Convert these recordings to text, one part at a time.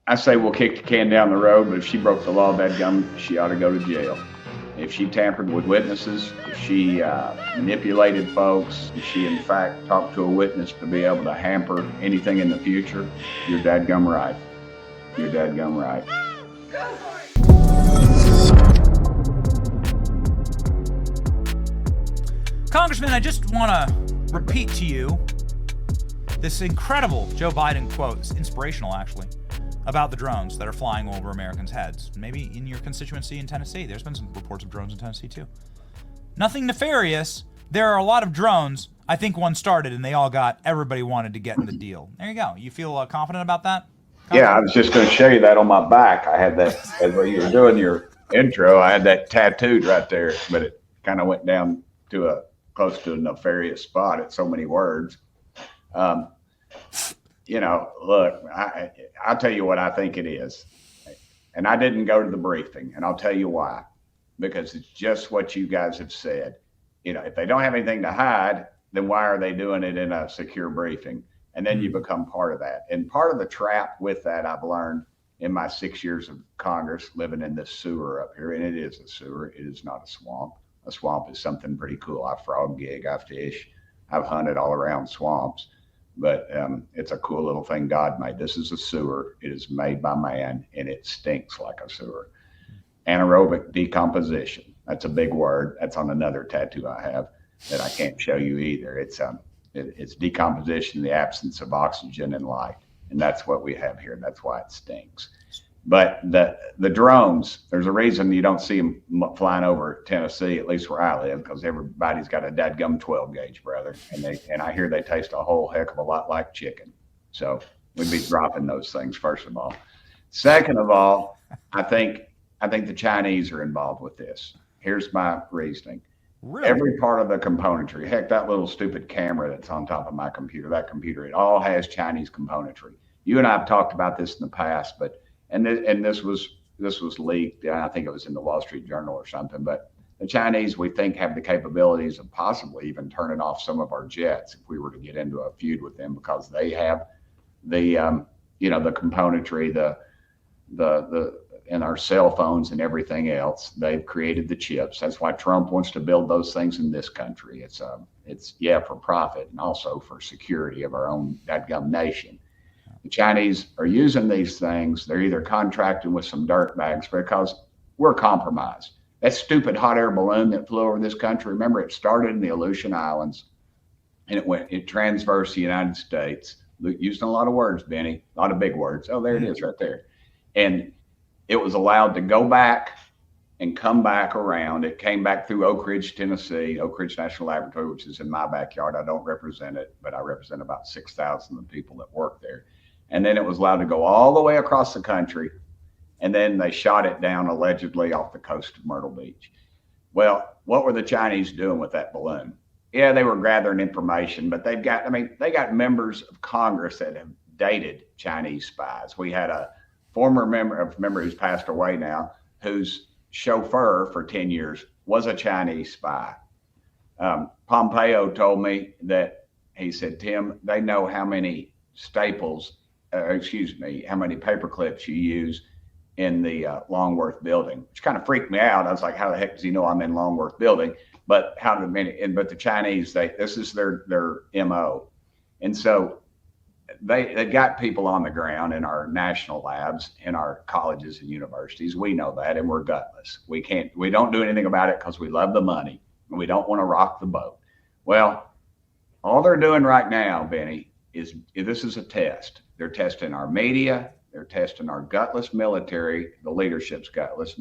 I say we'll kick the can down the road, but if she broke the law, dadgum, she ought to go to jail. If she tampered with witnesses, if she manipulated folks, if she in fact talked to a witness to be able to hamper anything in the future, you're dadgum right. You're dadgum right. Congressman, I just want to repeat to you this incredible Joe Biden quote. It's inspirational, actually, about the drones that are flying over Americans' heads. Maybe in your constituency in Tennessee. There's been some reports of drones in Tennessee, too. Nothing nefarious. There are a lot of drones. I think one started, and everybody wanted to get in the deal. There you go. You feel confident about that? Yeah, I was just going to show you that on my back. I had that, as you were doing your intro, I had that tattooed right there, but it kind of went down to close to a nefarious spot at so many words. Look, I'll tell you what I think it is. And I didn't go to the briefing, and I'll tell you why. Because it's just what you guys have said. If they don't have anything to hide, then why are they doing it in a secure briefing? And then you become part of that. And part of the trap with that I've learned in my 6 years of Congress living in this sewer up here, and it is a sewer, it is not a swamp. A swamp is something pretty cool. I frog gig, I fish, I've hunted all around swamps. But it's a cool little thing God made. This is a sewer. It is made by man, and it stinks like a sewer. Anaerobic decomposition. That's a big word. That's on another tattoo I have that I can't show you either. It's decomposition, the absence of oxygen and light. And that's what we have here. That's why it stinks. But the drones, there's a reason you don't see them flying over Tennessee, at least where I live, because everybody's got a dadgum 12 gauge, brother. And I hear they taste a whole heck of a lot like chicken. So we'd be dropping those things, first of all. Second of all, I think the Chinese are involved with this. Here's my reasoning. Really? Every part of the componentry, heck, that little stupid camera that's on top of my computer, it all has Chinese componentry. You and I have talked about this in the past, but this was leaked. I think it was in the Wall Street Journal or something. But the Chinese, we think, have the capabilities of possibly even turning off some of our jets if we were to get into a feud with them, because they have the componentry, the and our cell phones and everything else. They've created the chips. That's why Trump wants to build those things in this country. It's for profit and also for security of our own dadgum nation. The Chinese are using these things. They're either contracting with some dirtbags because we're compromised. That stupid hot air balloon that flew over this country, remember, it started in the Aleutian Islands and it transversed the United States. Using a lot of words, Benny, a lot of big words. Oh, there it is right there. And it was allowed to go back and come back around. It came back through Oak Ridge, Tennessee, Oak Ridge National Laboratory, which is in my backyard. I don't represent it, but I represent about 6,000 of the people that work there. And then it was allowed to go all the way across the country. And then they shot it down allegedly off the coast of Myrtle Beach. Well, what were the Chinese doing with that balloon? Yeah, they were gathering information, but they got members of Congress that have dated Chinese spies. We had a former member who's passed away now, whose chauffeur for 10 years was a Chinese spy. Pompeo told me that, he said, Tim, they know how many how many paper clips you use in the Longworth building, which kind of freaked me out. I was like, how the heck does he know I'm in Longworth building? But but the Chinese, this is their MO. And so they got people on the ground in our national labs, in our colleges and universities. We know that, and we're gutless. We don't do anything about it because we love the money and we don't want to rock the boat. Well, all they're doing right now, Benny, this is a test. They're testing our media. They're testing our gutless military. The leadership's gutless,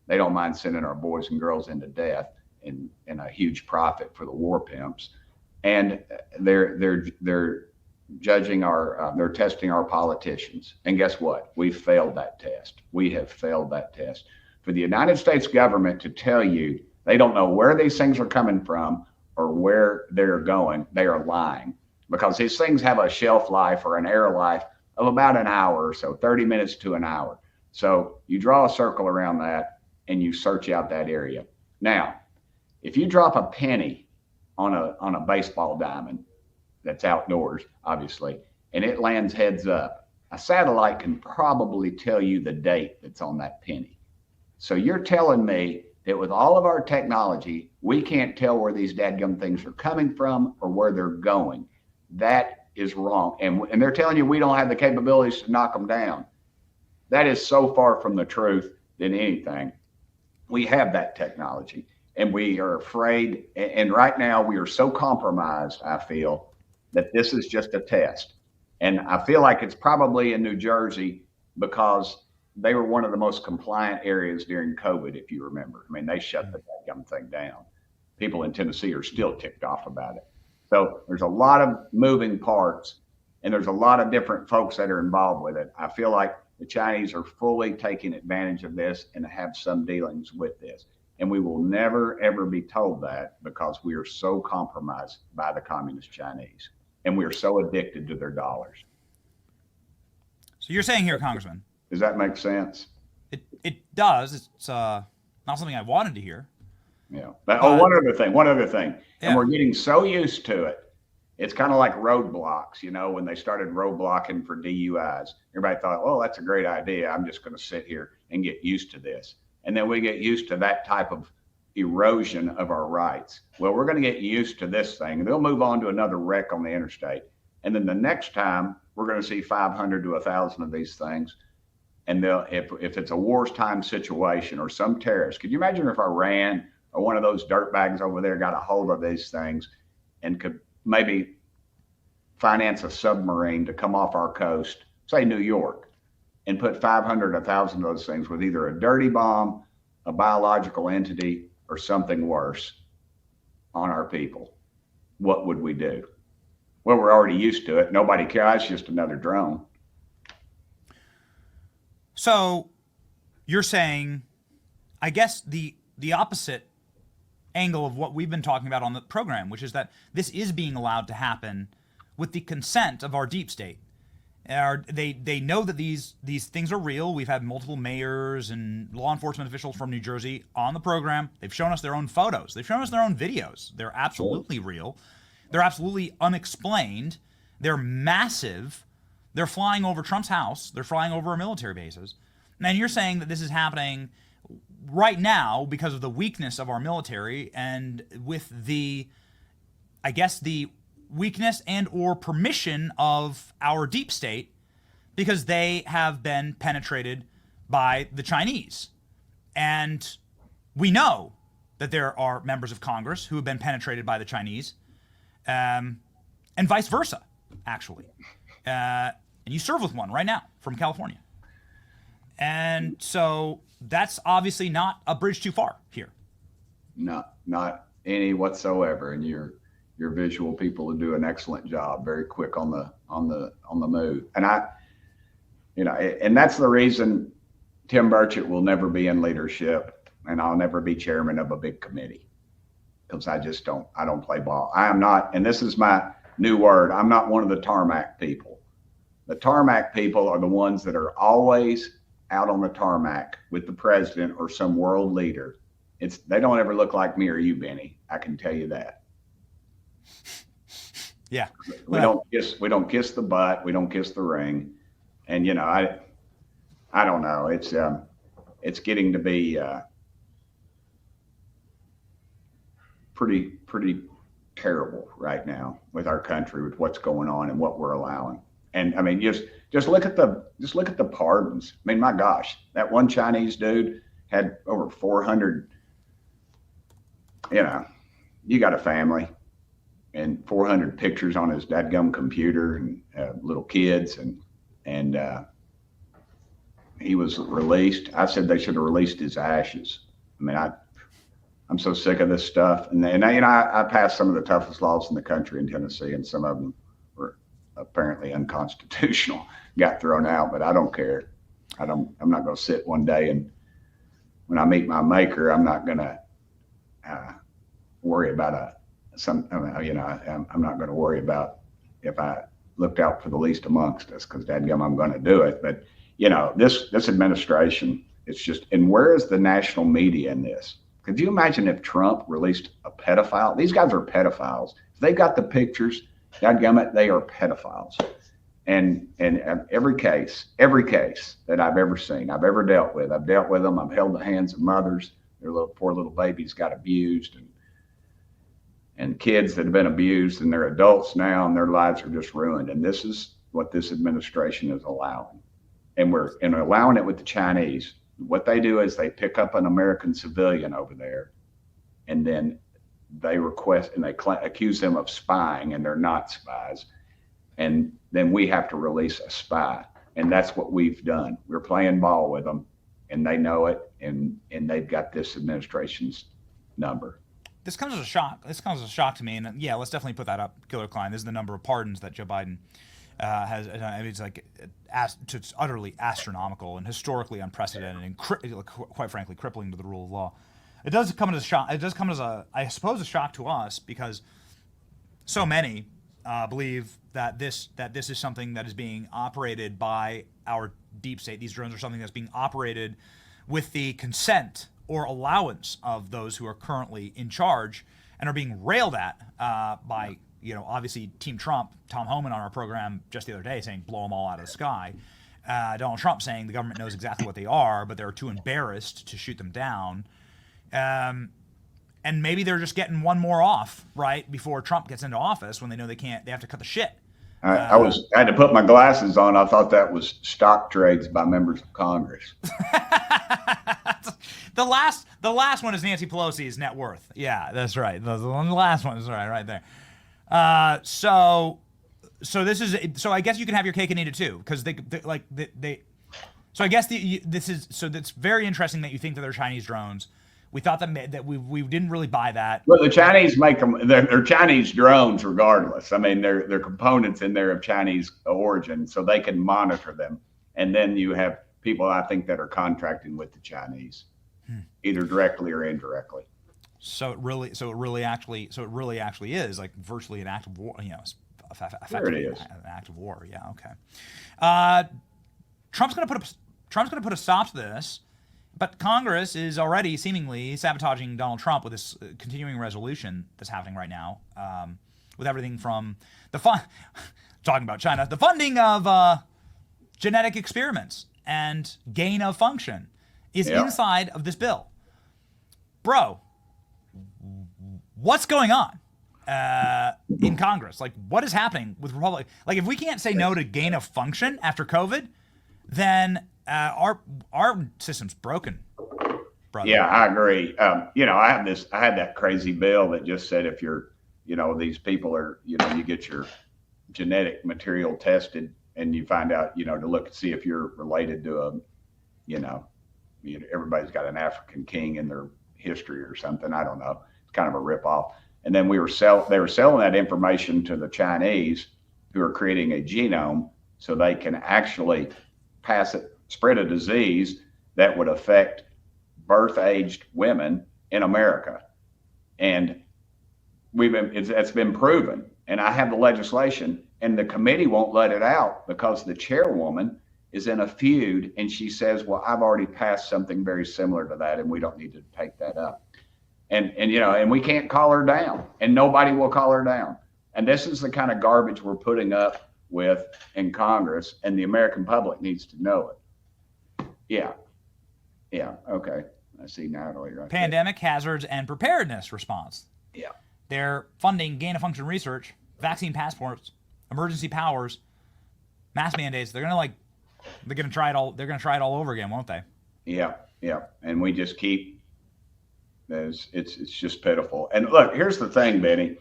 they don't mind sending our boys and girls into death in a huge profit for the war pimps. And they're judging they're testing our politicians. And guess what? We've failed that test. We have failed that test. For the United States government to tell you they don't know where these things are coming from or where they're going, they are lying, because these things have a shelf life or an air life of about an hour or so, 30 minutes to an hour. So you draw a circle around that and you search out that area. Now, if you drop a penny on a baseball diamond that's outdoors, obviously, and it lands heads up, a satellite can probably tell you the date that's on that penny. So you're telling me that with all of our technology, we can't tell where these dadgum things are coming from or where they're going. That is wrong. And they're telling you we don't have the capabilities to knock them down. That is so far from the truth than anything. We have that technology, and we are afraid. And right now we are so compromised, I feel, that this is just a test. And I feel like it's probably in New Jersey because they were one of the most compliant areas during COVID, if you remember. I mean, they shut the damn thing down. People in Tennessee are still ticked off about it. So there's a lot of moving parts, and there's a lot of different folks that are involved with it. I feel like the Chinese are fully taking advantage of this and have some dealings with this. And we will never, ever be told that because we are so compromised by the communist Chinese. And we are so addicted to their dollars. So you're saying here, Congressman. Does that make sense? It does. It's not something I wanted to hear. Yeah. But one other thing. Yeah. And we're getting so used to it. It's kind of like roadblocks, you know, when they started roadblocking for DUIs. Everybody thought, oh, that's a great idea. I'm just going to sit here and get used to this. And then we get used to that type of erosion of our rights. Well, we're going to get used to this thing. They'll move on to another wreck on the interstate. And then the next time we're going to see 500 to 1,000 of these things. And if it's a wartime situation or some terrorist, could you imagine if Iran or one of those dirtbags over there got a hold of these things and could maybe finance a submarine to come off our coast, say New York, and put 500, 1,000 of those things with either a dirty bomb, a biological entity, or something worse on our people? What would we do? Well, we're already used to it. Nobody cares. It's just another drone. So you're saying, I guess the opposite angle of what we've been talking about on the program, which is that this is being allowed to happen with the consent of our deep state. They know that these things are real. We've had multiple mayors and law enforcement officials from New Jersey on the program. They've shown us their own photos. They've shown us their own videos. They're absolutely real. They're absolutely unexplained. They're massive. They're flying over Trump's house. They're flying over our military bases. And you're saying that this is happening right now because of the weakness of our military and with the weakness and or permission of our deep state because they have been penetrated by the Chinese. And we know that there are members of Congress who have been penetrated by the Chinese, and vice versa, actually. And you serve with one right now from California. And so that's obviously not a bridge too far here. Not any whatsoever. And your visual people will do an excellent job, very quick on the move. And and that's the reason Tim Burchett will never be in leadership, and I'll never be chairman of a big committee because I don't play ball. I am not, and this is my new word, I'm not one of the tarmac people. The tarmac people are the ones that are always out on the tarmac with the president or some world leader. They don't ever look like me or you, Benny. I can tell you that. Yeah. We don't kiss the butt. We don't kiss the ring. And I don't know. It's getting to be pretty terrible right now with our country, with what's going on and what we're allowing. And I mean, just look at the pardons. I mean, my gosh, that one Chinese dude had over 400. You got a family and 400 pictures on his dadgum computer and little kids, and he was released. I said they should have released his ashes. I mean, I'm so sick of this stuff. And I passed some of the toughest laws in the country in Tennessee, and some of them were apparently unconstitutional, got thrown out, but I don't care. I'm not going to sit one day and when I meet my maker, I'm not going to worry about I'm not going to worry about if I looked out for the least amongst us, because dadgum, I'm going to do it. But this administration, it's just, and where is the national media in this? Could you imagine if Trump released a pedophile? These guys are pedophiles. If they got the pictures, dadgum it, they are pedophiles. And every case that I've ever seen, I've ever dealt with, I've dealt with them. I've held the hands of mothers. Their poor little babies got abused, and kids that have been abused, and they're adults now, and their lives are just ruined. And this is what this administration is allowing. And we're allowing it with the Chinese. What they do is they pick up an American civilian over there, and then they request and they accuse them of spying, and they're not spies. And then we have to release a spy. And that's what we've done. We're playing ball with them, and they know it, and they've got this administration's number. This comes as a shock. This comes as a shock to me. And yeah, let's definitely put that up, Killer Klein. This is the number of pardons that Joe Biden has. I mean, it's like it's utterly astronomical and historically unprecedented, and quite frankly, crippling to the rule of law. It does come as a shock. It does come as I suppose, a shock to us, because so many believe that this is something that is being operated by our deep state. These drones are something that's being operated with the consent or allowance of those who are currently in charge, and are being railed at by, obviously Team Trump, Tom Homan on our program just the other day saying blow them all out of the sky. Donald Trump saying the government knows exactly what they are, but they're too embarrassed to shoot them down. And maybe they're just getting one more off right before Trump gets into office, when they know they have to cut the shit. I had to put my glasses on. I thought that was stock trades by members of Congress. The last one is Nancy Pelosi's net worth. Yeah, that's right. The last one is right there. So I guess you can have your cake and eat it too, because they. So I guess that's very interesting that you think that they're Chinese drones. We thought that we didn't really buy that. Well, the Chinese make them. They're Chinese drones, regardless. I mean, they're components in there of Chinese origin, so they can monitor them. And then you have people, I think, that are contracting with the Chinese, either directly or indirectly. So it really actually is like virtually an act of war. There it is. An act of war. Yeah. Okay. Trump's going to put a stop to this. But Congress is already seemingly sabotaging Donald Trump with this continuing resolution that's happening right now, with everything from talking about China, the funding of genetic experiments and gain of function is inside of this bill. Bro, what's going on in Congress? Like, what is happening with Republicans? Like, if we can't say no to gain of function after COVID, then our system's broken, brother. Yeah, I agree. I had that crazy bill that just said if you're, these people are, you get your genetic material tested, and you find out, to look and see if you're related to everybody's got an African king in their history or something. I don't know. It's kind of a ripoff. And then they were selling that information to the Chinese, who are creating a genome so they can actually spread a disease that would affect birth-aged women in America. And it's been proven. And I have the legislation, and the committee won't let it out because the chairwoman is in a feud, and she says, well, I've already passed something very similar to that, and we don't need to take that up. And we can't call her down, and nobody will call her down. And this is the kind of garbage we're putting up with in Congress, and the American public needs to know it. Yeah. Okay. I see Natalie right Pandemic hazards and preparedness response. Yeah. They're funding gain-of-function research, vaccine passports, emergency powers, mask mandates. They're gonna try it all. They're gonna try it all over again, won't they? Yeah. And we just keep. It's just pitiful. And look, here's the thing, Benny.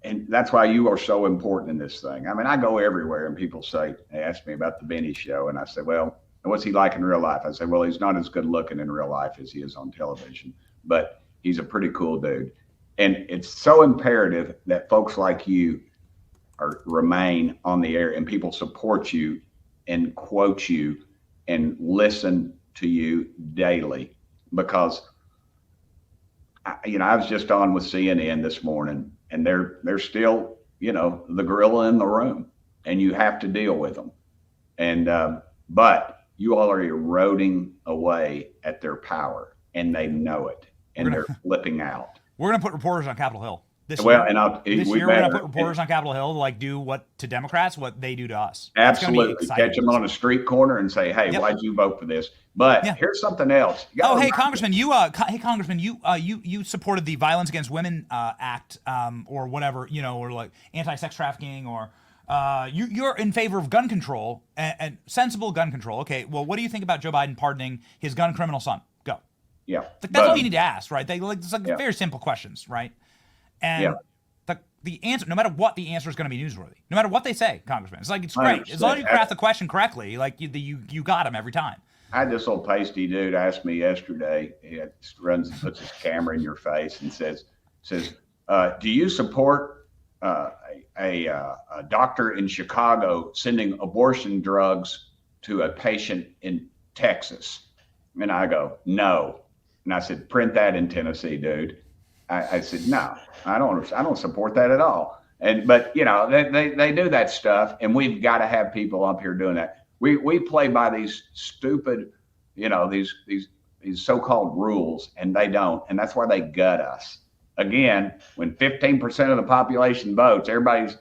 And that's why you are so important in this thing. I mean, I go everywhere, and people ask me about the Benny show, and I say, well, what's he like in real life? I say, well, he's not as good looking in real life as he is on television, but he's a pretty cool dude. And it's so imperative that folks like you remain on the air, and people support you and quote you and listen to you daily, because I was just on with CNN this morning, and they're still, the gorilla in the room, and you have to deal with them. And, but you all are eroding away at their power, and they know it, and they're flipping out. We're going to put reporters on Capitol Hill. this Well, year. and This year we're going to put reporters on Capitol Hill to like do what to Democrats what they do to us. Absolutely. Catch them on a street corner and say, "Hey, why'd you vote for this?" But here's something else. Oh, hey, Congressman, you supported the Violence Against Women Act, or whatever, or like anti-sex trafficking, or you're in favor of gun control and sensible gun control. Okay, well, what do you think about Joe Biden pardoning his gun criminal son? Go. Yeah, that's all you need to ask, right? It's like very simple questions, right? And the answer, no matter what, the answer is going to be newsworthy. No matter what they say, Congressman, it's like it's great as long as you craft the question correctly. Like you got him every time. I had this old pasty dude ask me yesterday. He runs and puts his camera in your face and says, "Do you support a doctor in Chicago sending abortion drugs to a patient in Texas?" And I go, "No." And I said, "Print that in Tennessee, dude." I said, "No, I don't support that at all." But they do that stuff, and we've got to have people up here doing that. We play by these stupid, these so-called rules, and they don't, and that's why they gut us. Again, when 15% of the population votes, everybody's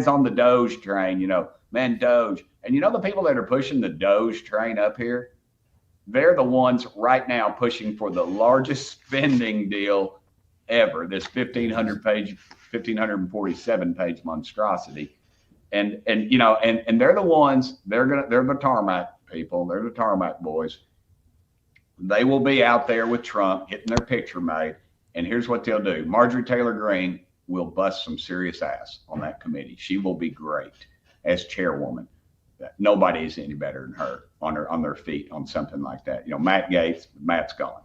on the Doge train. Man, Doge, and the people that are pushing the Doge train up here, they're the ones right now pushing for the largest spending deal ever. This 1,547-page monstrosity. And they're the ones, they're the tarmac people. They're the tarmac boys. They will be out there with Trump getting their picture made. And here's what they'll do. Marjorie Taylor Greene will bust some serious ass on that committee. She will be great as chairwoman. Nobody's any better than her on their feet on something like that. Matt Gaetz, Matt's gone.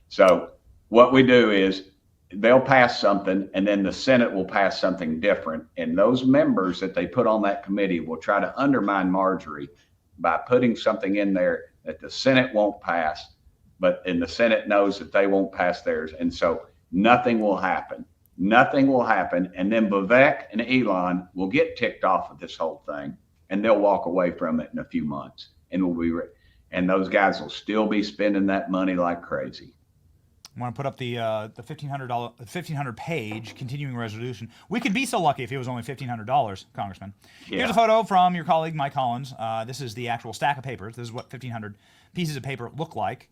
So what we do is they'll pass something, and then the Senate will pass something different. And those members that they put on that committee will try to undermine Marjorie by putting something in there that the Senate won't pass, and the Senate knows that they won't pass theirs. And so nothing will happen. Nothing will happen. And then Vivek and Elon will get ticked off of this whole thing, and they'll walk away from it in a few months. And those guys will still be spending that money like crazy. I want to put up the $1,500-page continuing resolution. We could be so lucky if it was only $1,500, Congressman. Yeah. Here's a photo from your colleague, Mike Collins. This is the actual stack of papers. This is what 1,500 pieces of paper look like,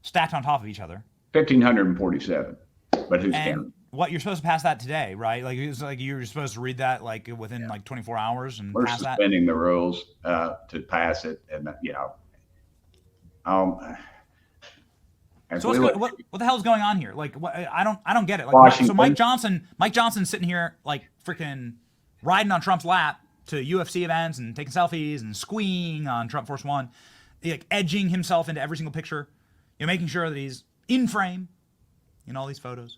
stacked on top of each other. 1,547, but who's counting? What, you're supposed to pass that today, right? Like it's like you're supposed to read that like within like 24 hours and we're pass that. We're suspending the rules to pass it, and So what the hell is going on here? Like, I don't get it. Like, so Mike Johnson's sitting here like freaking riding on Trump's lap to UFC events and taking selfies and squeeing on Trump Force One, like edging himself into every single picture, making sure that he's in frame in all these photos.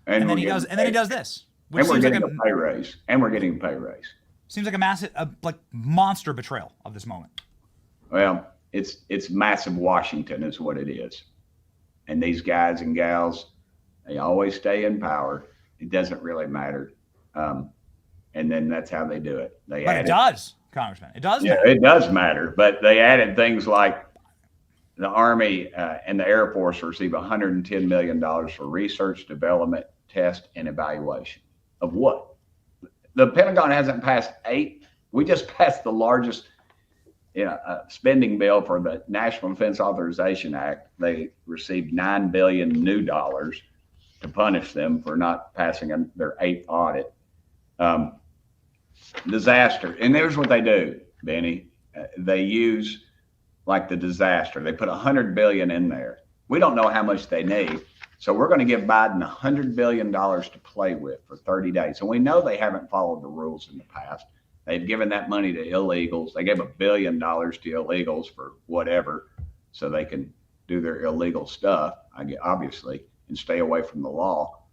And then he does this. And we're getting a pay raise. Seems like a massive, monster betrayal of this moment. Well, it's massive Washington is what it is. And these guys and gals, they always stay in power. It doesn't really matter. And then that's how they do it. But it does, Congressman. It does matter. It does matter. But they added things like the Army and the Air Force receive $110 million for research, development, test, and evaluation. Of what? The Pentagon hasn't passed 8. We just passed the largest spending bill for the National Defense Authorization Act. They received $9 billion new dollars to punish them for not passing their 8th audit. Disaster. And here's what they do, Benny. They use like the disaster. They put $100 billion in there. We don't know how much they need. So we're going to give Biden $100 billion to play with for 30 days. And we know they haven't followed the rules in the past. They've given that money to illegals. They gave $1 billion to illegals for whatever, so they can do their illegal stuff, obviously, and stay away from the law.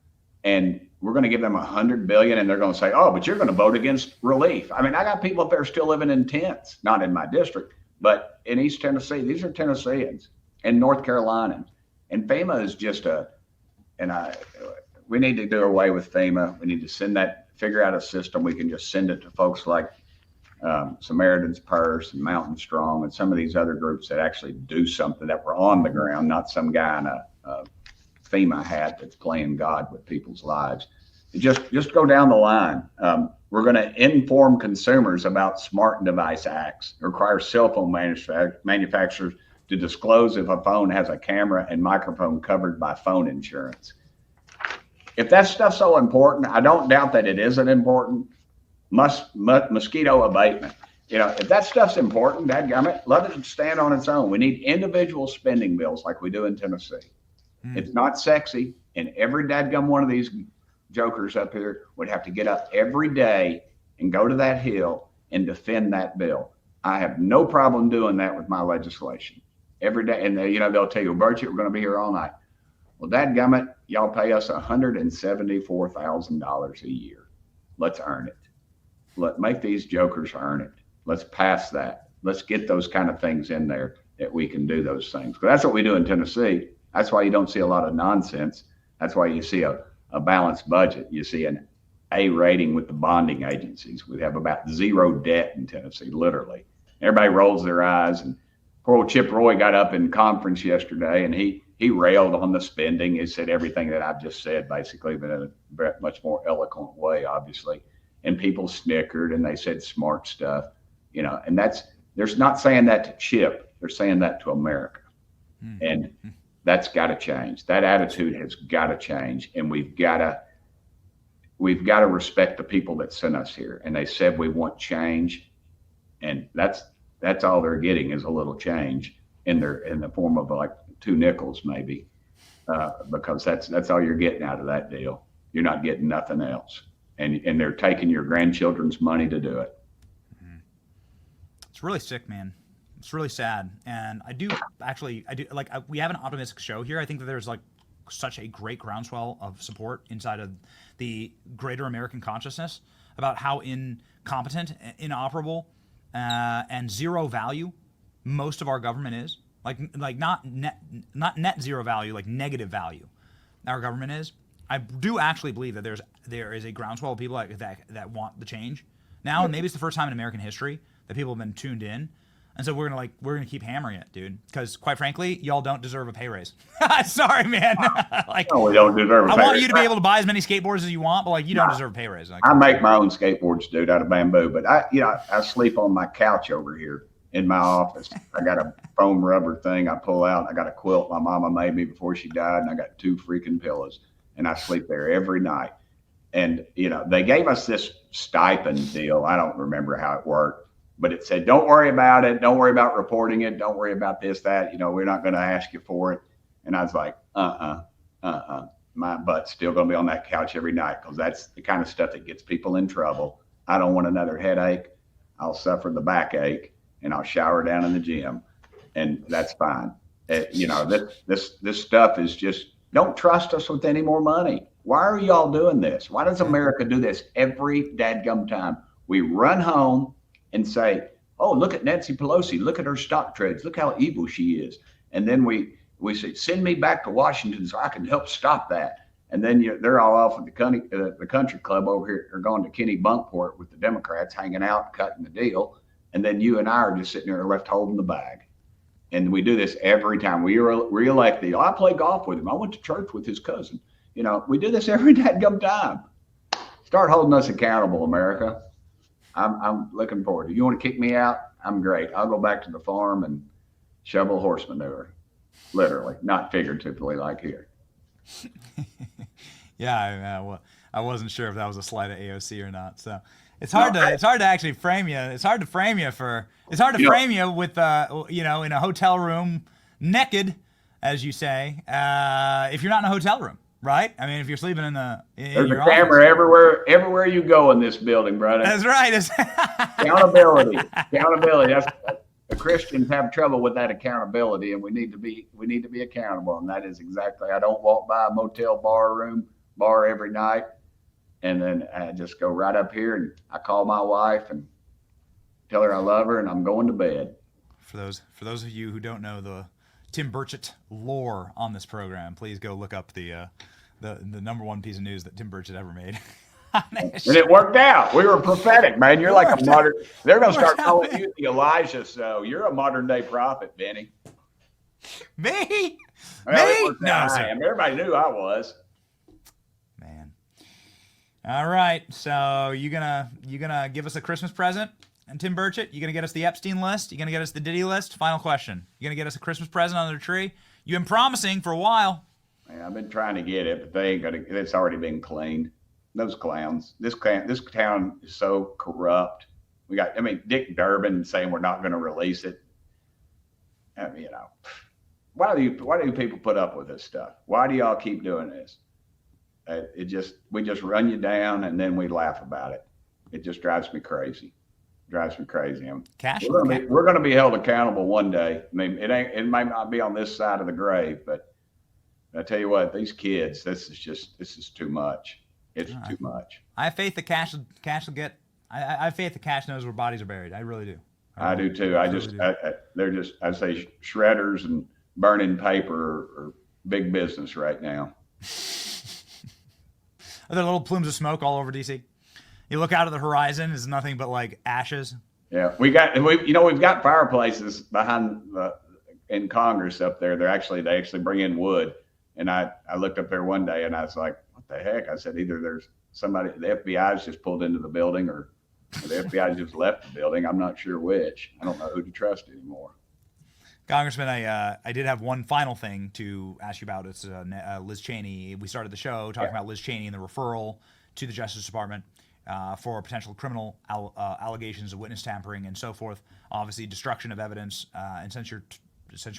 And we're going to give them $100 billion, and they're going to say, "Oh, but you're going to vote against relief." I mean, I got people up there still living in tents, not in my district, but in East Tennessee. These are Tennesseans and North Carolinians. And FEMA is just we need to do away with FEMA. We need to figure out a system. We can just send it to folks like Samaritan's Purse and Mountain Strong and some of these other groups that actually do something, that were on the ground, not some guy in a FEMA hat that's playing God with people's lives. Just go down the line. We're going to inform consumers about smart device acts, require cell phone manufacturers to disclose if a phone has a camera and microphone covered by phone insurance. If that stuff's so important, I don't doubt that it isn't important. Mosquito abatement. If that stuff's important, dadgummit, let it stand on its own. We need individual spending bills like we do in Tennessee. It's not sexy, and every dadgum one of these jokers up here would have to get up every day and go to that hill and defend that bill. I have no problem doing that with my legislation every day. And they'll tell you, Burke, we're going to be here all night. Well, dadgummit, y'all pay us $174,000 a year. Let's earn it. Make these jokers earn it. Let's pass that. Let's get those kind of things in there that we can do those things. But that's what we do in Tennessee. That's why you don't see a lot of nonsense. That's why you see a balanced budget. You see an A rating with the bonding agencies. We have about zero debt in Tennessee, literally. Everybody rolls their eyes. And poor old Chip Roy got up in conference yesterday, and he railed on the spending. He said everything that I've just said, basically, but in a much more eloquent way, obviously. And people snickered, and they said smart stuff, and they're not saying that to Chip. They're saying that to America. And that's got to change. That attitude has got to change, and we've got to respect the people that sent us here. And they said we want change, and that's all they're getting is a little change in the form of like 2 nickels maybe, because that's all you're getting out of that deal. You're not getting nothing else, and they're taking your grandchildren's money to do it. It's really sick, man. It's really sad. And we have an optimistic show here. I think that there's like such a great groundswell of support inside of the greater American consciousness about how incompetent, inoperable, and zero value most of our government is. Like not net zero value, like negative value our government is. I do actually believe that there is a groundswell of people that want the change now, and maybe it's the first time in American history that people have been tuned in. And so we're gonna keep hammering it, dude. Because quite frankly, y'all don't deserve a pay raise. Sorry, man. No, we don't deserve a pay raise. I want you to be able to buy as many skateboards as you want, but you don't deserve a pay raise. I make my own skateboards, dude, out of bamboo. But I sleep on my couch over here in my office. I got a foam rubber thing I pull out. I got a quilt my mama made me before she died, and I got 2 freaking pillows, and I sleep there every night. And they gave us this stipend deal. I don't remember how it worked. But it said, don't worry about it. Don't worry about reporting it. Don't worry about this, that. We're not going to ask you for it. And I was like, my butt's still going to be on that couch every night, because that's the kind of stuff that gets people in trouble. I don't want another headache. I'll suffer the backache, and I'll shower down in the gym, and that's fine. This stuff is just, don't trust us with any more money. Why are y'all doing this? Why does America do this every dadgum time? We run home and say, oh, look at Nancy Pelosi. Look at her stock trades. Look how evil she is. And then we say, send me back to Washington so I can help stop that. And then they're all off at the country club over here. They're going to Kenny Bunkport with the Democrats, hanging out, cutting the deal. And then you and I are just sitting there left holding the bag. And we do this every time. We reelect I play golf with him. I went to church with his cousin. We do this every dadgum time. Start holding us accountable, America. I'm looking forward to it. You want to kick me out? I'm great. I'll go back to the farm and shovel horse manure, literally, not figuratively like here. Yeah, I wasn't sure if that was a slight at AOC or not. So it's hard to actually frame you. It's hard to frame you with in a hotel room naked, as you say, if you're not in a hotel room. Right? I mean, if you're sleeping there's a camera everywhere you go in this building, brother. That's right. Accountability. The Christians have trouble with that accountability, and we need to be accountable. And that is exactly. I don't walk by a motel bar every night, and then I just go right up here and I call my wife and tell her I love her, and I'm going to bed. For those of you who don't know the Tim Burchett lore on this program, please go look up the number one piece of news that Tim Burchett ever made. And it worked out. We were prophetic, man. You're like a modern. They're going to start calling you the Elijah. So you're a modern day prophet, Benny. Me? Well, me? No, everybody knew I was. Man. All right. So you gonna give us a Christmas present? And Tim Burchett, you gonna get us the Epstein list? You gonna get us the Diddy list? Final question. You gonna get us a Christmas present under the tree? You've been promising for a while. Yeah, I've been trying to get it, but they ain't gonna. It's already been cleaned. Those clowns. This town is so corrupt. We got. I mean, Dick Durbin saying we're not going to release it. I mean, why do people put up with this stuff? Why do y'all keep doing this? We just run you down and then we laugh about it. It just drives me crazy. We're going to be held accountable one day. I mean, it may not be on this side of the grave, but I tell you what, these kids, this is too much. It's too much. I have faith that cash will get. I have faith that cash knows where bodies are buried. I really do. I do too. They're just, I say shredders and burning paper are big business right now. Are there little plumes of smoke all over DC? You look out at the horizon, it's nothing but like ashes. Yeah, we've got fireplaces behind in Congress up there. They actually bring in wood. And I looked up there one day and I was like, what the heck? I said, either there's somebody, the FBI's just pulled into the building or the FBI just left the building. I'm not sure which. I don't know who to trust anymore. Congressman, I did have one final thing to ask you about. It's Liz Cheney. We started the show talking about Liz Cheney and the referral to the Justice Department for potential criminal allegations of witness tampering and so forth. Obviously, destruction of evidence. And since you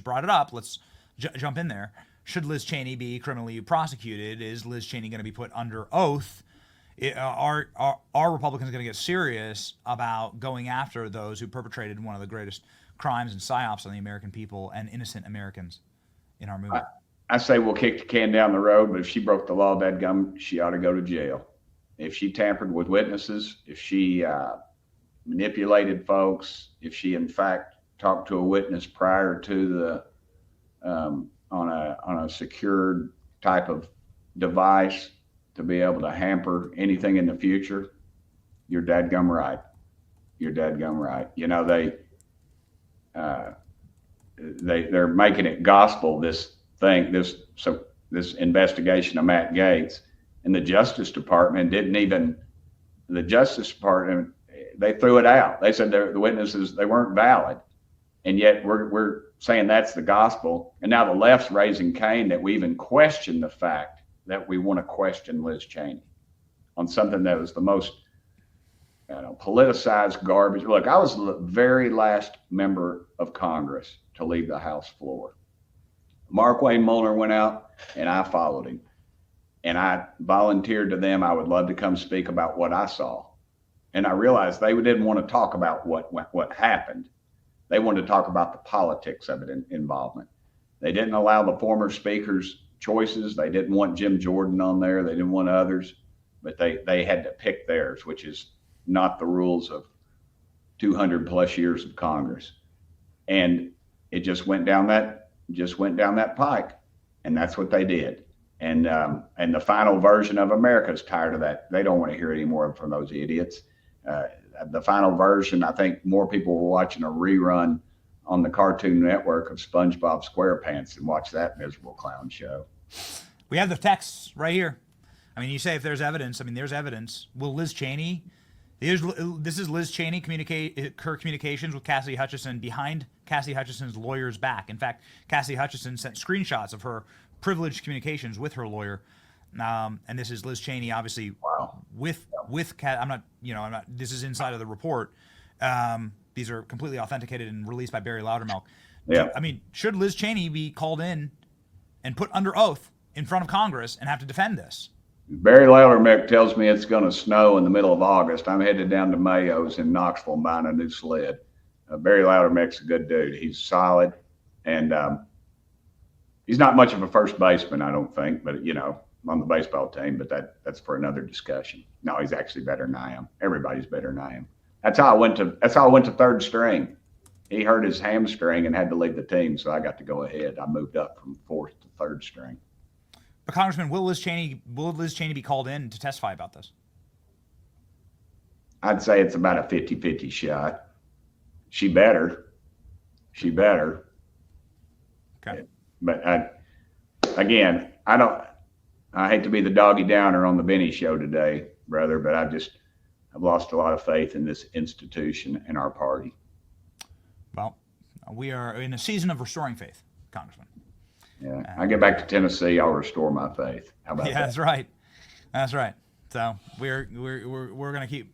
brought it up, let's jump in there. Should Liz Cheney be criminally prosecuted? Is Liz Cheney going to be put under oath? Are Republicans going to get serious about going after those who perpetrated one of the greatest crimes and psyops on the American people and innocent Americans in our movement? I say we'll kick the can down the road, but if she broke the law, dadgum, she ought to go to jail. If she tampered with witnesses, if she manipulated folks, if she in fact talked to a witness prior to the on a secured type of device to be able to hamper anything in the future, you're dadgum right. You're dadgum right. You know, they're making it gospel, this investigation of Matt Gaetz, and the Justice Department they threw it out. They said the witnesses, they weren't valid. And yet we're saying that's the gospel. And now the left's raising Cain that we even question the fact that we want to question Liz Cheney on something that was the most politicized garbage. Look, I was the very last member of Congress to leave the House floor. Mark Wayne Mueller went out and I followed him. And I volunteered to them. I would love to come speak about what I saw. And I realized they didn't want to talk about what happened. They wanted to talk about the politics of it involvement. They didn't allow the former speakers choices. They didn't want Jim Jordan on there. They didn't want others, but they had to pick theirs, which is not the rules of 200 plus years of Congress. And it just went down that pike. And that's what they did. And the final version of America's tired of that. They don't want to hear any more from those idiots. The final version, I think more people were watching a rerun on the Cartoon Network of SpongeBob SquarePants and watch that miserable clown show. We have the texts right here. I mean, you say if there's evidence, I mean, there's evidence. Will Liz Cheney, this is Liz Cheney her communications with Cassidy Hutchinson behind Cassidy Hutchinson's lawyer's back. In fact, Cassidy Hutchinson sent screenshots of her privileged communications with her lawyer. And this is Liz Cheney, obviously, with I'm not, this is inside of the report. These are completely authenticated and released by Barry Loudermilk. Yeah. I mean, should Liz Cheney be called in and put under oath in front of Congress and have to defend this? Barry Loudermilk tells me it's going to snow in the middle of August. I'm headed down to Mayo's in Knoxville buying a new sled. Barry Loudermilk's a good dude. He's solid, and he's not much of a first baseman, I don't think, but on the baseball team, but that's for another discussion. No, he's actually better than I am. Everybody's better than I am. That's how I went to third string. He hurt his hamstring and had to leave the team, so I got to go ahead. I moved up from fourth to third string. But Congressman, will Liz Cheney be called in to testify about this? I'd say it's about a 50-50 shot. She better. Okay. But I hate to be the doggy downer on the Benny show today, brother, but I've lost a lot of faith in this institution and our party. Well, we are in a season of restoring faith, Congressman. Yeah, I get back to Tennessee, I'll restore my faith. How about that? That's right. That's right. So we're gonna keep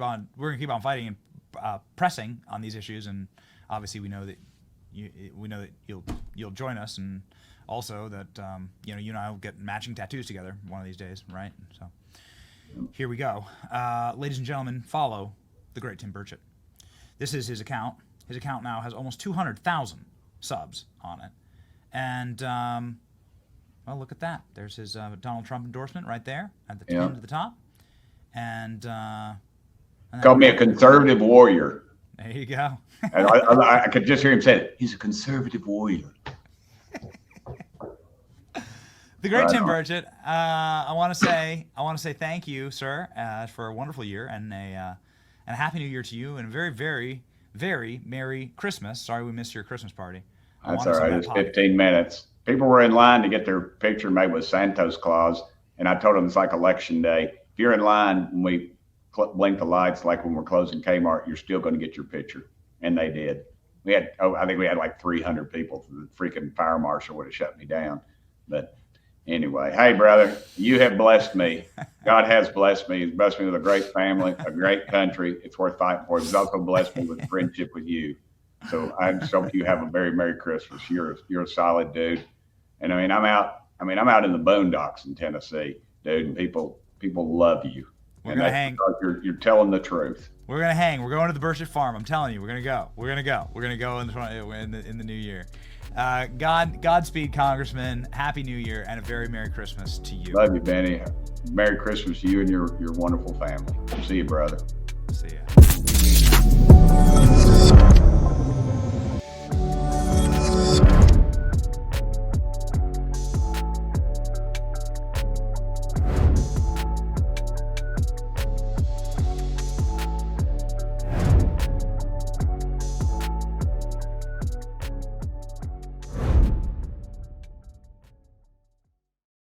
on fighting and pressing on these issues, and obviously we know that you'll join us, and also that you and I will get matching tattoos together one of these days, right? So here we go, ladies and gentlemen. Follow the great Tim Burchett. This is his account. His account now has almost 200,000 subs on it, and well, look at that. There's his Donald Trump endorsement right there at the end of the top, and called me a conservative warrior. There you go. I could just hear him say it. He's a conservative warrior. The great Tim Burchett. I want to say thank you, sir, for a wonderful year and a happy New Year to you, and a very, very, very Merry Christmas. Sorry we missed your Christmas party. That's all right. It's 15 minutes. People were in line to get their picture made with Santa's Claus, and I told them it's like Election Day. If you're in line when we blink the lights, like when we're closing Kmart, you're still going to get your picture. And they did. I think we had like 300 people. The freaking fire marshal would have shut me down. But anyway, hey, brother, you have blessed me. God has blessed me. He's blessed me with a great family, a great country. It's worth fighting for. He's also blessed me with friendship with you. So I just hope you have a very Merry Christmas. You're a solid dude. And I'm out in the boondocks in Tennessee, dude, and people love you. We're gonna hang. You're telling the truth. We're gonna hang. We're going to the Burchett farm. I'm telling you, we're gonna go. We're gonna go in the new year. Godspeed, Congressman. Happy New Year and a very Merry Christmas to you. Love you, Benny. Merry Christmas to you and your wonderful family. See you, brother. See ya.